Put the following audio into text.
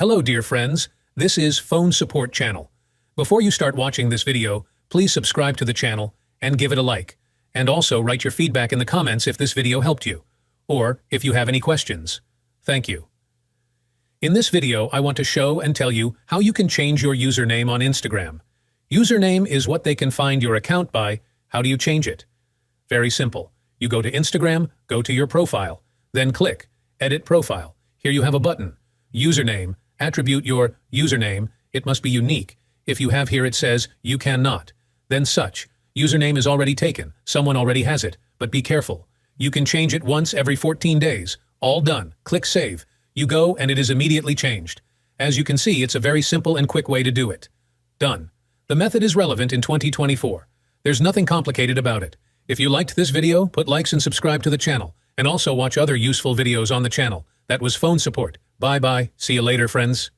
Hello dear friends, this is Phone Support Channel. Before you start watching this video, please subscribe to the channel and give it a like. And also write your feedback in the comments if this video helped you, or if you have any questions. Thank you. In this video, I want to show and tell you how you can change your username on Instagram. Username is what they can find your account by. How do you change it? Very simple. You go to Instagram, go to your profile, then click Edit Profile. Here you have a button. Username. Attribute your username. It must be unique. If you have here it says you cannot. Then such. Username is already taken. Someone already has it. But be careful. You can change it once every 14 days. All done. Click Save. You go and it is immediately changed. As you can see, it's a very simple and quick way to do it. Done. The method is relevant in 2024. There's nothing complicated about it. If you liked this video, put likes and subscribe to the channel. And also watch other useful videos on the channel. That was Phone Support. Bye-bye. See you later, friends.